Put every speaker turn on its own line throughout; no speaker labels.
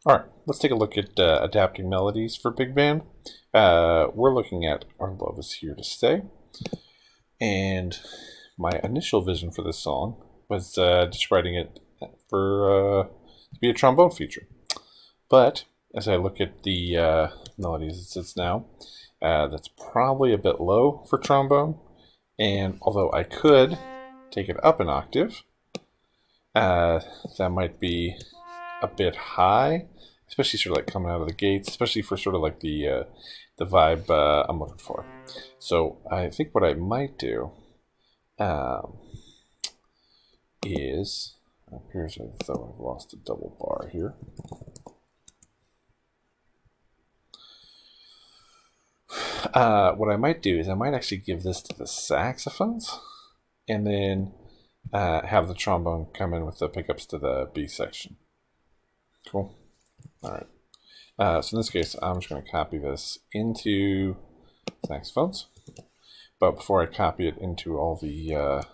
Alright, let's take a look at adapting melodies for big band. We're looking at Our Love Is Here to Stay. And my initial vision for this song was just writing it for to be a trombone feature. But as I look at the melodies it sits now, that's probably a bit low for trombone. And although I could take it up an octave, that might be a bit high, especially sort of like coming out of the gates, especially for sort of like the vibe I'm looking for. So I think what I might do is, it appears as though I've lost a double bar here. What I might do is I might actually give this to the saxophones, and then have the trombone come in with the pickups to the B section. Cool. Alright. So in this case, I'm just going to copy this into saxophones. But before I copy it into all the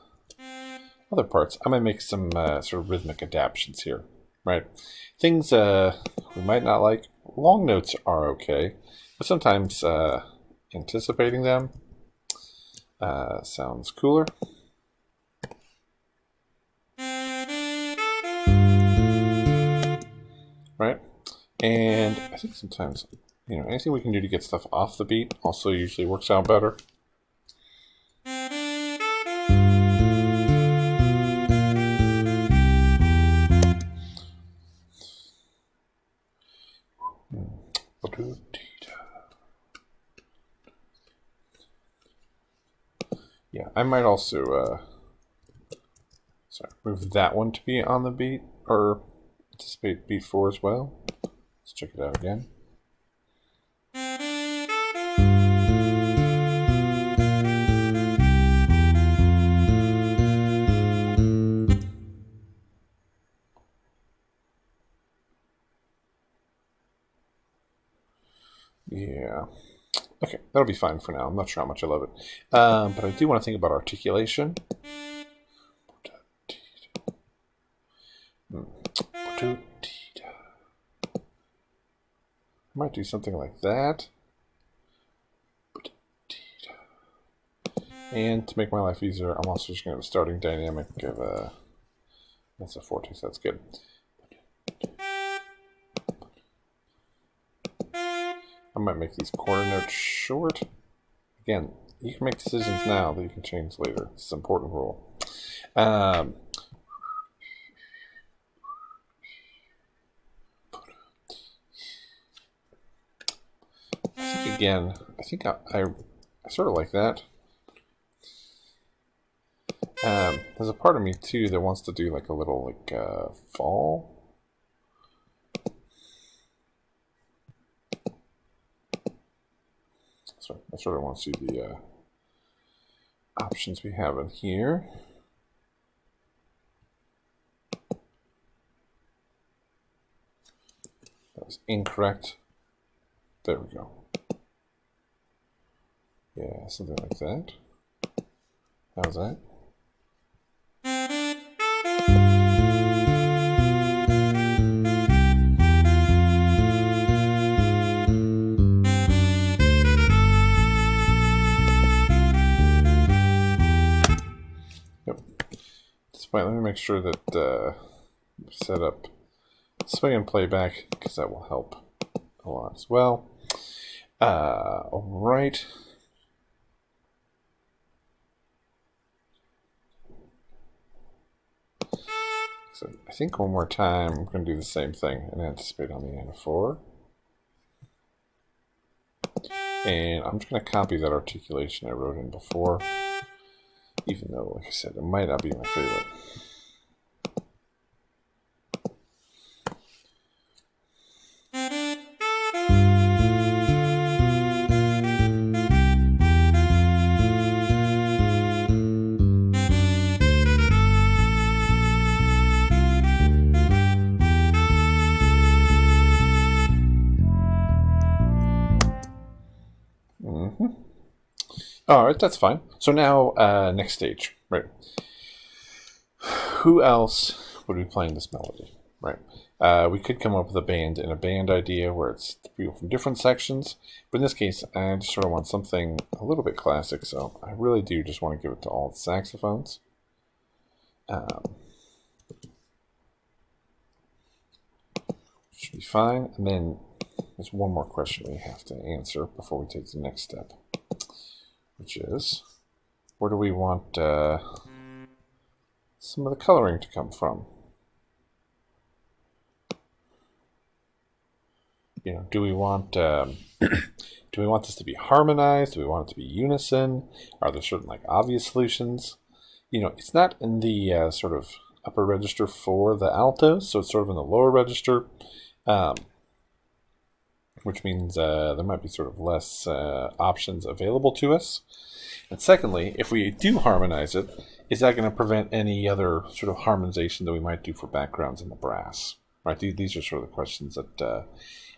other parts, I'm going to make some sort of rhythmic adaptations here. Right? Things we might not like. Long notes are okay, but sometimes anticipating them sounds cooler. Right? And I think sometimes, anything we can do to get stuff off the beat also usually works out better. Yeah, I might also move that one to be on the beat, or anticipate beat 4 as well. Let's check it out again. Yeah. Okay, that'll be fine for now. I'm not sure how much I love it. But I do want to think about articulation. I might do something like that. And to make my life easier, I'm also just going to have a starting dynamic of that's a 4/2, so that's good. I might make these quarter notes short. Again, you can make decisions now that you can change later. It's an important rule. Again, I think I sort of like that. There's a part of me too that wants to do like a little fall. So I sort of want to see the options we have in here. That was incorrect. There we go. Yeah, something like that. How's that? Yep. At this point, let me make sure that set up swing and playback, because that will help a lot as well. All right. So I think one more time I'm going to do the same thing and anticipate on the end of 4. And I'm just going to copy that articulation I wrote in before, even though, like I said, it might not be my favorite. All right, that's fine. So now, next stage, right? Who else would be playing this melody, right? We could come up with a band in a band idea where it's people from different sections, but in this case, I just sort of want something a little bit classic, so I really do just want to give it to all the saxophones. Should be fine. And then there's one more question we have to answer before we take the next step, which is, where do we want some of the coloring to come from? You know, do we want do we want this to be harmonized? Do we want it to be unison? Are there certain like obvious solutions? You know, it's not in the sort of upper register for the altos, so it's sort of in the lower register, which means there might be sort of less options available to us. And secondly, if we do harmonize it, is that going to prevent any other sort of harmonization that we might do for backgrounds in the brass? Right? These are sort of the questions that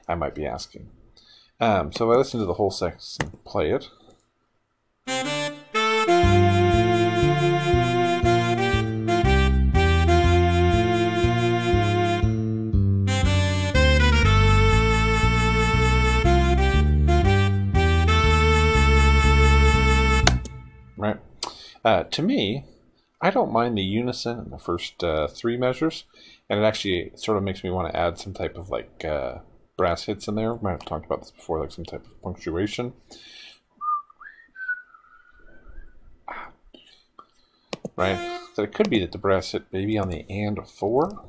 I might be asking. So if I listen to the whole section and play it. Right. To me, I don't mind the unison in the first three measures, and it actually sort of makes me want to add some type of like brass hits in there. We might have talked about this before, like some type of punctuation. Right? So it could be that the brass hit maybe on the and of 4.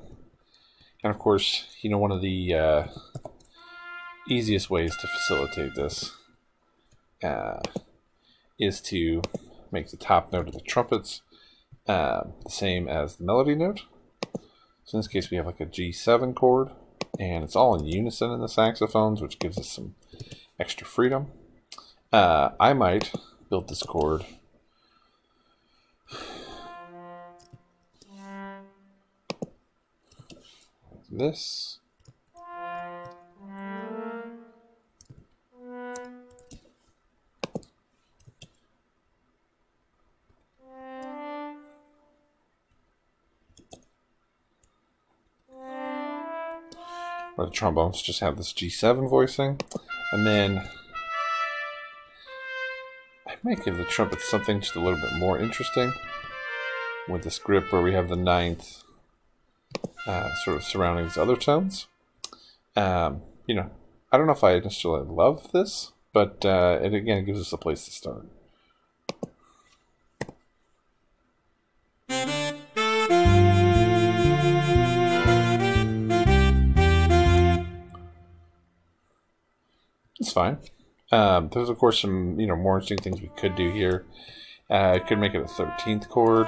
And of course, you know, one of the easiest ways to facilitate this is to make the top note of the trumpets the same as the melody note. So in this case we have like a G7 chord, and it's all in unison in the saxophones, which gives us some extra freedom. I might build this chord like this. Or the trombones just have this G7 voicing, and then I might give the trumpet something just a little bit more interesting with this grip where we have the 9th sort of surrounding these other tones. You know, I don't know if I necessarily love this, but it again gives us a place to start. It's fine. There's of course some more interesting things we could do here. Could make it a 13th chord,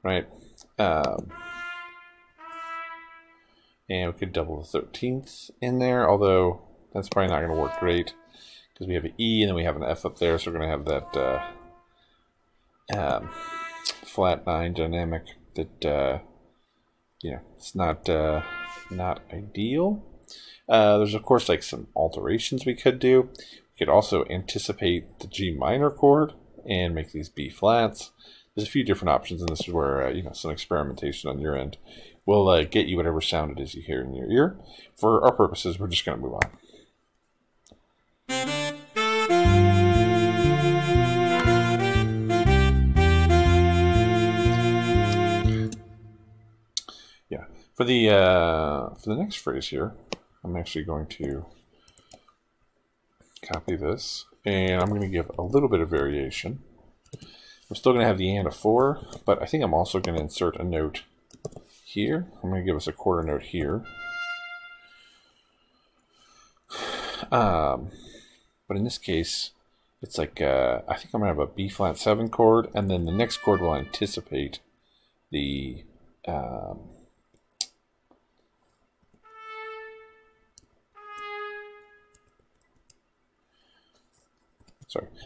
right? And we could double the 13th in there, although that's probably not going to work great because we have an E and then we have an F up there, so we're going to have that flat 9 dynamic that it's not ideal. There's of course like some alterations we could do. We could also anticipate the G minor chord and make these B flats. There's a few different options, and this is where some experimentation on your end will get you whatever sound it is you hear in your ear. For our purposes, we're just going to move on. Yeah, for the next phrase here, I'm actually going to copy this, and I'm going to give a little bit of variation. I'm still going to have the and of 4, but I think I'm also going to insert a note here. I'm going to give us a quarter note here. But in this case, it's like, I think I'm going to have a B flat 7 chord, and then the next chord will anticipate the,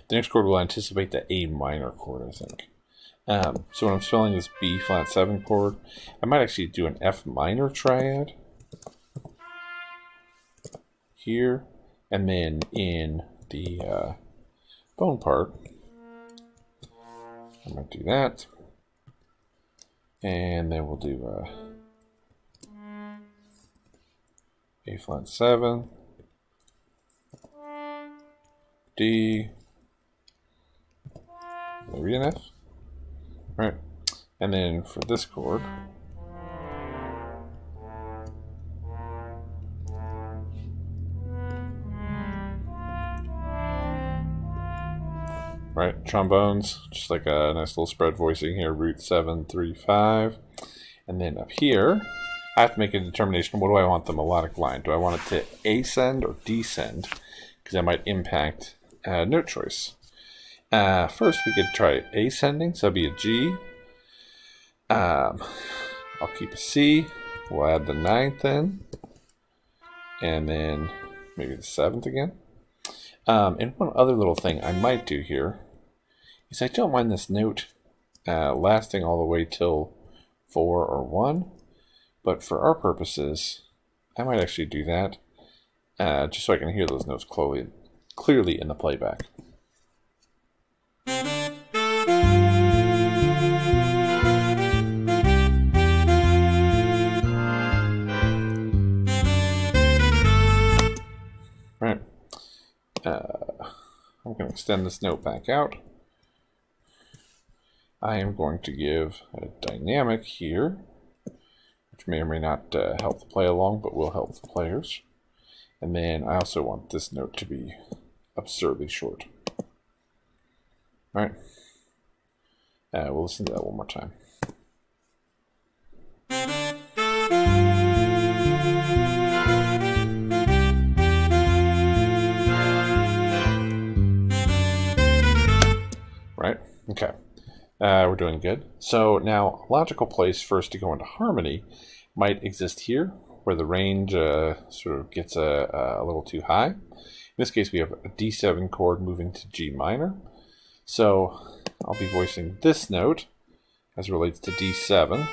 the next chord will anticipate the A minor chord, I think. So when I'm spelling this B flat 7 chord, I might actually do an F minor triad here, and then in the bone part, I might do that, and then we'll do A flat 7, D, maybe an F. Right. And then for this chord, right, trombones, just like a nice little spread voicing here, root 7, 3, 5. And then up here, I have to make a determination, what do I want the melodic line? Do I want it to ascend or descend? Because that might impact note choice. First, we could try ascending, so that'd be a G. I'll keep a C. We'll add the 9th in. And then maybe the 7th again. And one other little thing I might do here is I don't mind this note lasting all the way till 4 or 1. But for our purposes, I might actually do that just so I can hear those notes clearly in the playback. Right. I'm going to extend this note back out. I am going to give a dynamic here, which may or may not help the play along, but will help the players. And then I also want this note to be absurdly short. All right. We'll listen to that one more time. Right? Okay. We're doing good. So now a logical place for us to go into harmony might exist here, where the range sort of gets a little too high. In this case, we have a D7 chord moving to G minor. So I'll be voicing this note as it relates to D7.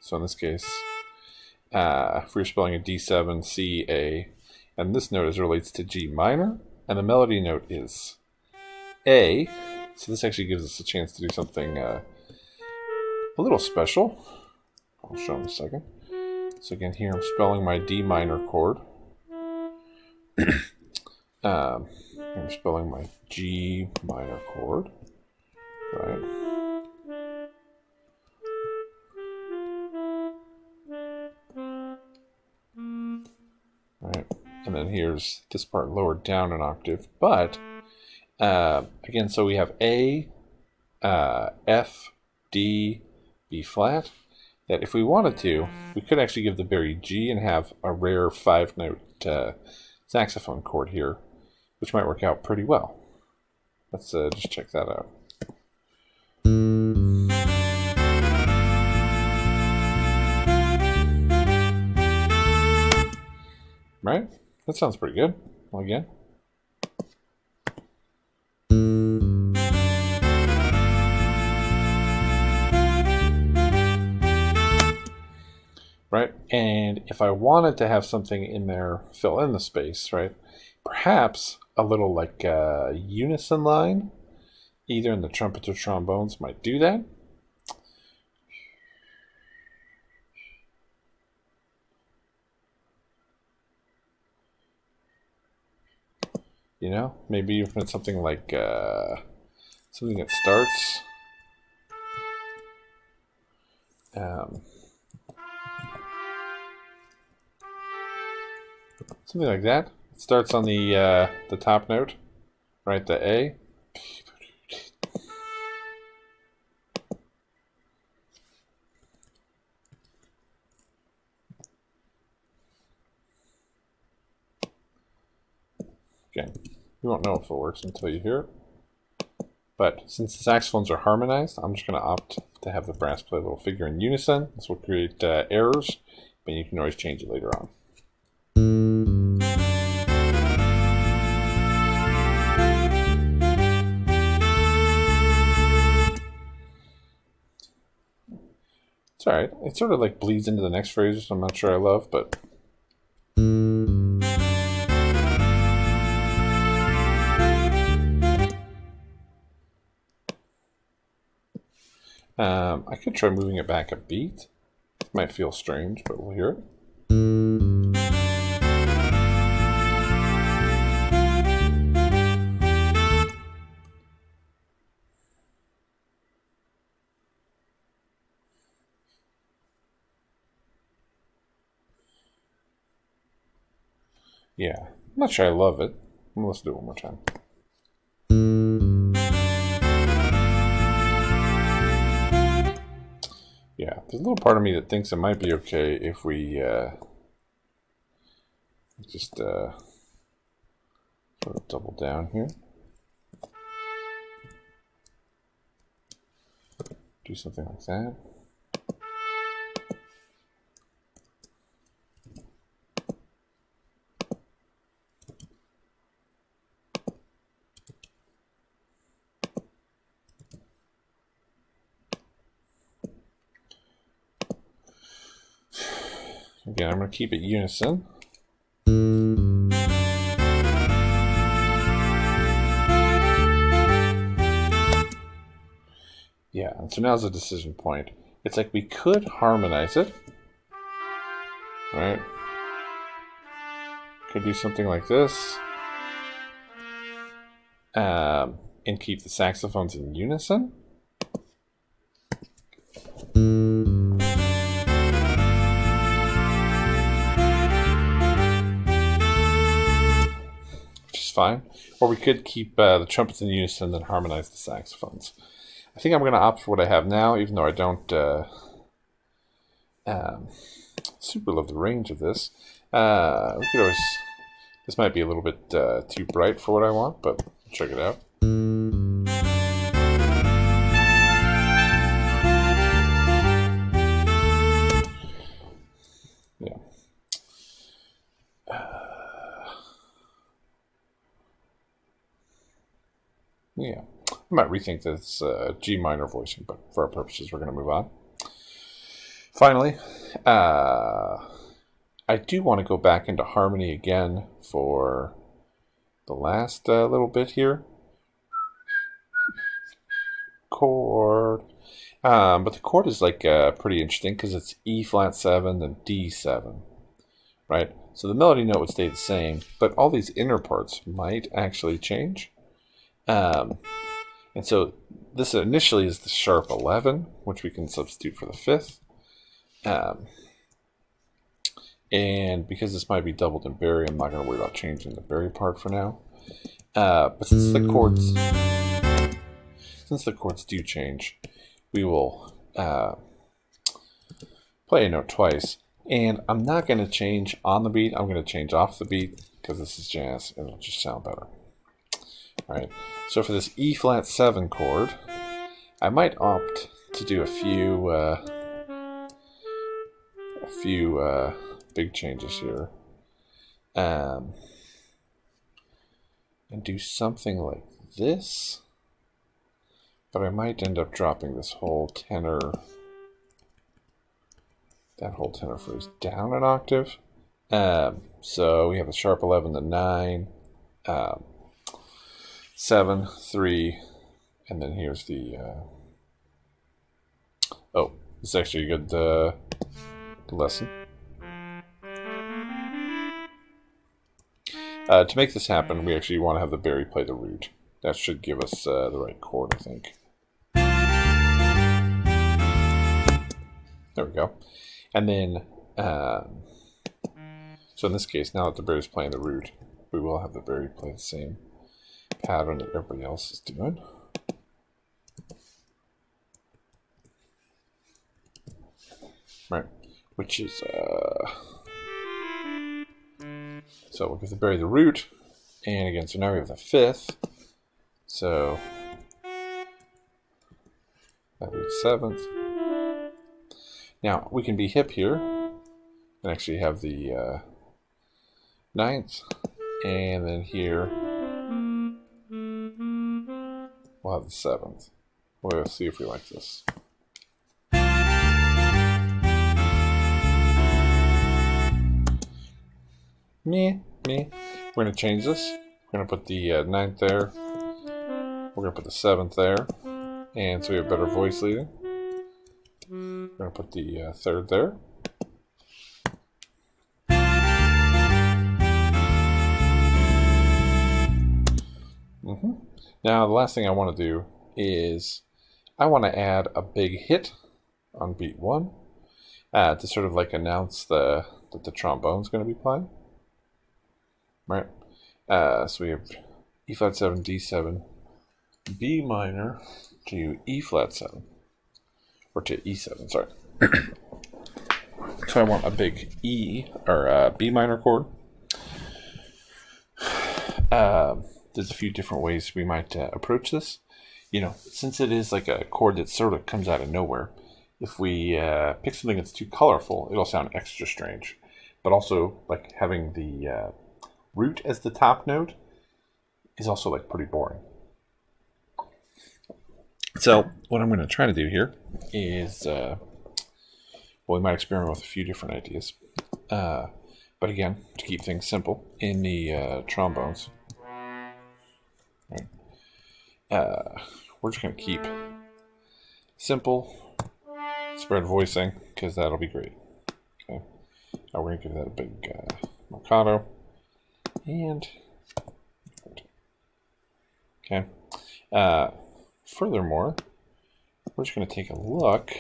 So in this case, if we're spelling a D7, C, A, and this note as it relates to G minor, and the melody note is A. So this actually gives us a chance to do something a little special. I'll show in a second. So again, here I'm spelling my D minor chord. I'm spelling my G minor chord, right? Right, and then here's this part lowered down an octave, but again, so we have A, F, D, B flat. That if we wanted to, we could actually give the buried G and have a rare 5-note saxophone chord here, which might work out pretty well. Let's just check that out. Right? That sounds pretty good. Well, again. Right? And if I wanted to have something in there fill in the space, right? Perhaps a little like a unison line, either in the trumpets or trombones, might do that. You know, maybe even something like something that starts. Something like that. It starts on the top note, right? The A. Again, you won't know if it works until you hear it. But since the saxophones are harmonized, I'm just going to opt to have the brass play a little figure in unison. This will create errors, but you can always change it later on. It's alright. It sort of like bleeds into the next phrase, which I'm not sure I love, but... I could try moving it back a beat. It might feel strange, but we'll hear it. Yeah, I'm not sure I love it. Let's do it one more time. Yeah, there's a little part of me that thinks it might be okay if we just sort of double down here. Do something like that. Again, I'm going to keep it unison. Yeah, and so now's a decision point. It's like we could harmonize it, right? Could do something like this, and keep the saxophones in unison. Which is fine. Or we could keep the trumpets in unison and then harmonize the saxophones. I think I'm going to opt for what I have now, even though I don't super love the range of this. We could always, this might be a little bit too bright for what I want, but check it out. Yeah. Yeah. I might rethink this G minor voicing, but for our purposes, we're going to move on. Finally, I do want to go back into harmony again for the last little bit here. Chord. But the chord is like pretty interesting because it's E flat 7 and D7, right? So the melody note would stay the same, but all these inner parts might actually change. And so this initially is the sharp 11, which we can substitute for the 5th. And because this might be doubled in Barry, I'm not going to worry about changing the Barry part for now. But since the chords do change, we will play a note twice. And I'm not going to change on the beat. I'm going to change off the beat because this is jazz and it'll just sound better. All right. So for this E flat 7 chord, I might opt to do a few big changes here, and do something like this. But I might end up dropping this whole tenor, that whole tenor phrase down an octave. So we have a sharp 11 to 9. 7, 3, and then here's the, oh, this is actually a good lesson. To make this happen, we actually want to have the Barry play the root. That should give us the right chord, I think. There we go. And then, so in this case, now that the Barry's playing the root, we will have the Barry play the same pattern that everybody else is doing. Right, which is so we'll give the Barry the root, and again, so now we have the 5th, so that'd be the 7th. Now we can be hip here and actually have the 9th, and then here we'll have the 7th. We'll see if we like this. We're going to change this. We're going to put the 9th there. We're going to put the 7th there. And so we have better voice leading. We're going to put the 3rd there. Now the last thing I want to do is I want to add a big hit on beat 1 to sort of like announce that the trombone's going to be playing. right? So we have E flat 7, D7, B minor to E flat 7, or to E7, sorry. So I want a big E, or B minor chord. There's a few different ways we might approach this. You know, since it is like a chord that sort of comes out of nowhere, if we pick something that's too colorful, it'll sound extra strange. But also, like, having the root as the top note is also, like, pretty boring. So what I'm going to try to do here is, well, we might experiment with a few different ideas. But again, to keep things simple, in the trombones, right, we're just going to keep simple spread voicing, because that'll be great. Okay, now we're going to give that a big marcato, and okay. Furthermore, we're just going to take a look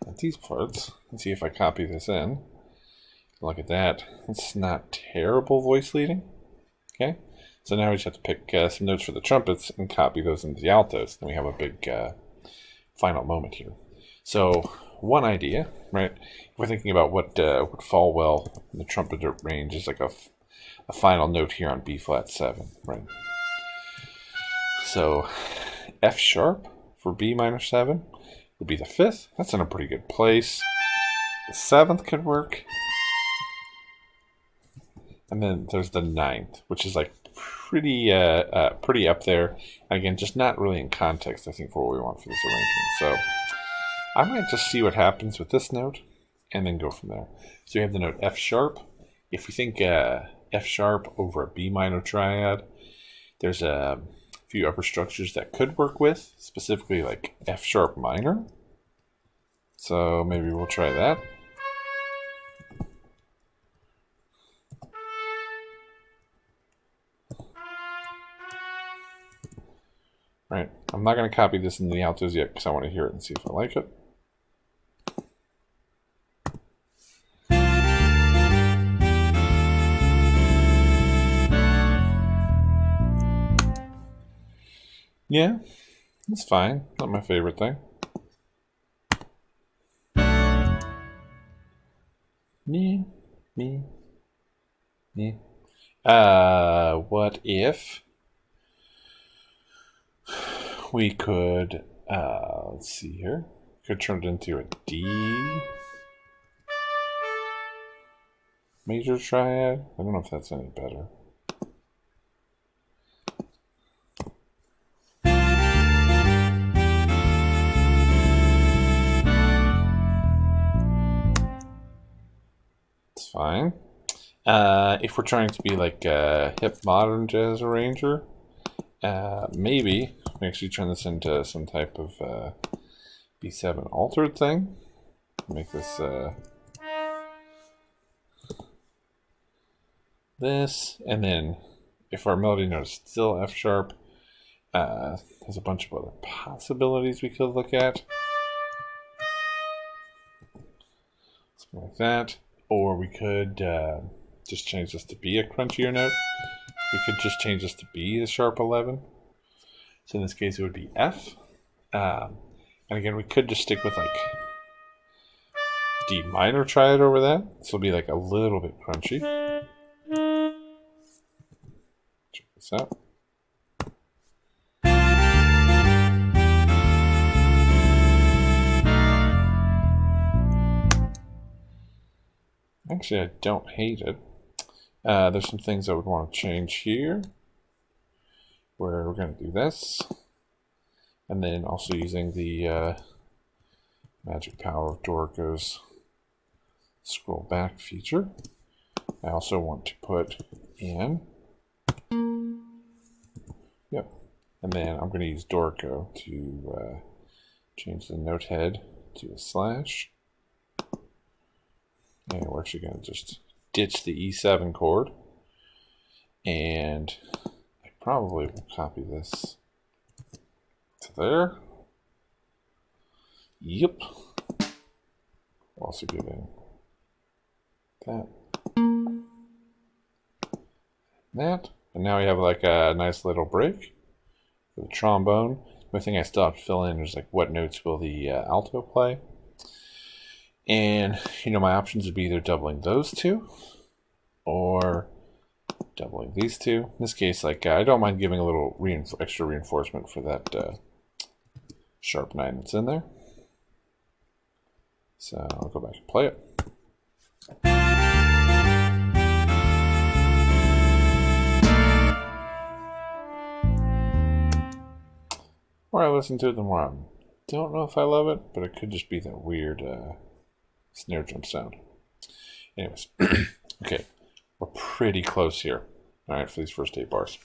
at these parts and see if I copy this in. Look at that. It's not terrible voice leading. Okay, so now we just have to pick some notes for the trumpets and copy those into the altos. Then we have a big final moment here. So one idea, right? If we're thinking about what would fall well in the trumpet range is like a final note here on B flat 7, right? So F sharp for B minor 7 would be the 5th. That's in a pretty good place. The 7th could work. And then there's the 9th, which is like pretty up there. Again, just not really in context, I think, for what we want for this arrangement. So I might just see what happens with this note and then go from there. So we have the note F sharp. If we think F sharp over a B minor triad, there's a few upper structures that could work with, specifically like F sharp minor. So maybe we'll try that. Right, I'm not going to copy this in the altos yet because I want to hear it and see if I like it. Yeah, it's fine. Not my favorite thing. What if we could, let's see here, could turn it into a D major triad? I don't know if that's any better. It's fine. If we're trying to be like a hip modern jazz arranger, maybe we actually turn this into some type of B7 altered thing. Make this this, and then if our melody note is still F sharp, there's a bunch of other possibilities we could look at. Something like that. Or we could just change this to be a crunchier note. We could just change this to be the sharp 11. So in this case, it would be F. And again, we could just stick with like D minor triad over that. This will be like a little bit crunchy. Check this out. Actually, I don't hate it. There's some things I would want to change here, where we're going to do this, and then also using the magic power of Dorico's scroll back feature. I also want to put in, yep, and then I'm going to use Dorico to change the note head to a slash. And we're actually going to just ditch the E7 chord. And I probably will copy this to there. Yep. Also giving that. that. And now we have like a nice little break for the trombone. The thing I still have to fill in is like what notes will the alto play. And, you know, my options would be either doubling those two or doubling these two. In this case, like I don't mind giving a little extra reinforcement for that sharp 9 that's in there. So I'll go back and play it. The more I listen to it, the more I don't know if I love it, but it could just be that weird snare drum sound. Anyways, okay, we're pretty close here. All right, for these first 8 bars.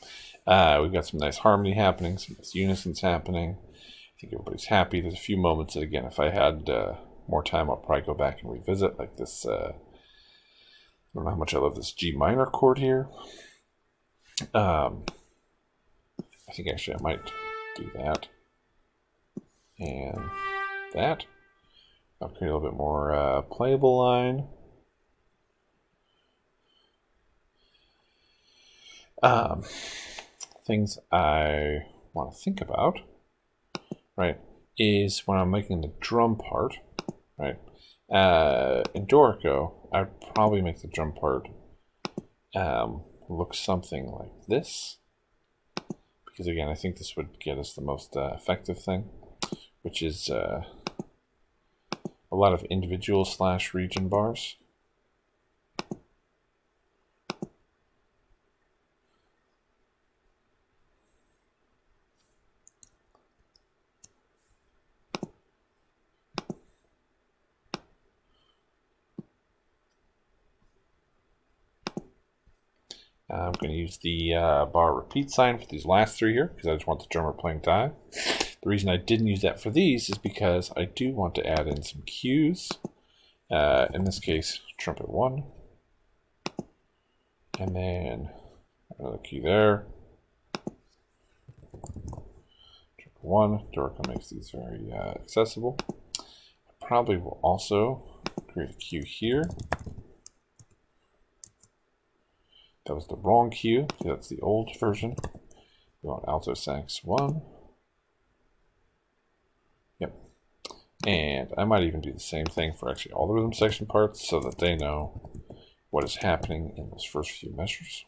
We've got some nice harmony happening, some nice unisons happening. I think everybody's happy. There's a few moments that, again, if I had more time, I'll probably go back and revisit, like this. I don't know how much I love this G minor chord here. I think actually I might do that and that. I'll create a little bit more playable line. Things I want to think about, right, is when I'm making the drum part, right? In Dorico, I'd probably make the drum part look something like this, because again, I think this would get us the most effective thing, which is a lot of individual / region bars. I'm going to use the bar repeat sign for these last 3 here because I just want the drummer playing time. The reason I didn't use that for these is because I do want to add in some cues. In this case, trumpet 1. And then another cue there. Trumpet 1. Dorico makes these very accessible. I probably will also create a cue here. That was the wrong cue, because that's the old version. We want alto sax 1. Yep. And I might even do the same thing for actually all the rhythm section parts so that they know what is happening in those first few measures.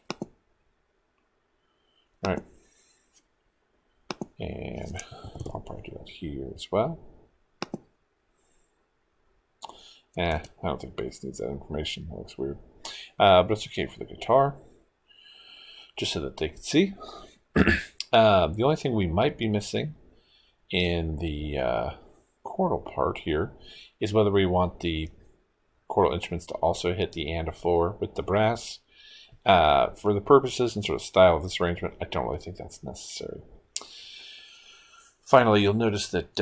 All right. And I'll probably do that here as well. I don't think bass needs that information. That looks weird. But it's okay for the guitar, just so that they can see. The only thing we might be missing in the chordal part here is whether we want the chordal instruments to also hit the and a 4 with the brass. For the purposes and sort of style of this arrangement, I don't really think that's necessary. Finally, you'll notice that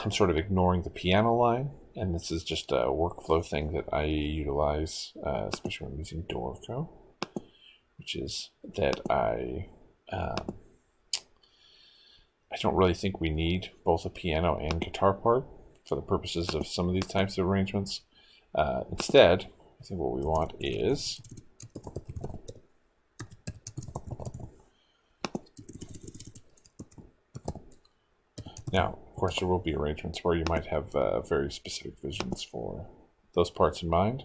I'm sort of ignoring the piano line, and this is just a workflow thing that I utilize, especially when I'm using Dorico, which is that I don't really think we need both a piano and guitar part for the purposes of some of these types of arrangements. Instead, I think what we want is now, of course, there will be arrangements where you might have very specific visions for those parts in mind.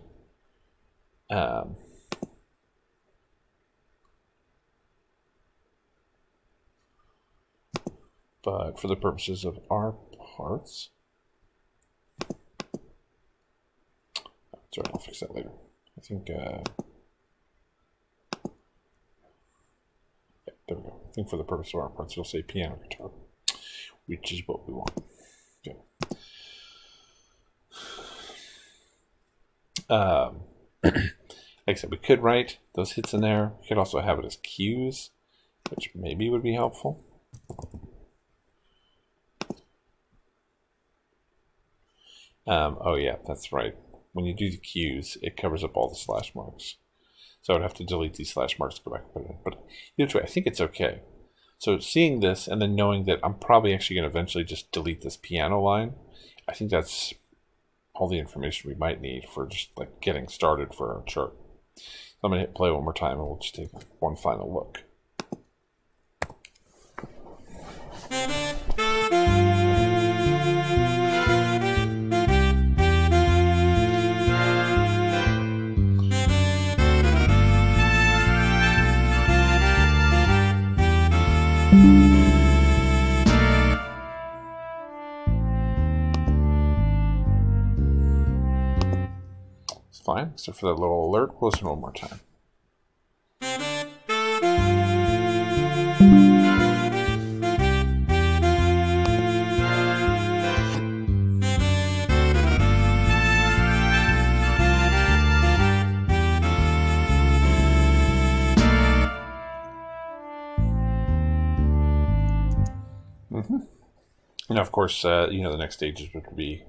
But for the purposes of our parts, sorry, I'll fix that later. I think, yeah, there we go. I think for the purpose of our parts, it'll say piano guitar, which is what we want. Okay. Like I said, we could write those hits in there. We could also have it as cues, which maybe would be helpful. Oh yeah, that's right. When you do the cues, it covers up all the slash marks. So I would have to delete these slash marks to go back and put it in. But either way, I think it's okay. So seeing this and then knowing that I'm probably actually going to eventually just delete this piano line, I think that's all the information we might need for just like getting started for our chart. I'm going to hit play one more time and we'll just take one final look. It's fine, except for that little alert. We'll listen one more time. And of course, the next stages would be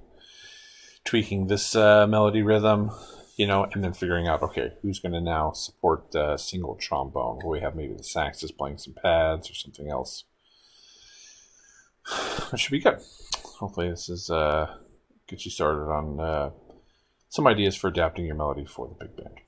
tweaking this melody rhythm, and then figuring out, okay, who's going to now support single trombone, where we have maybe the sax is playing some pads or something else. That should be good. Hopefully this is gets you started on some ideas for adapting your melody for the big band.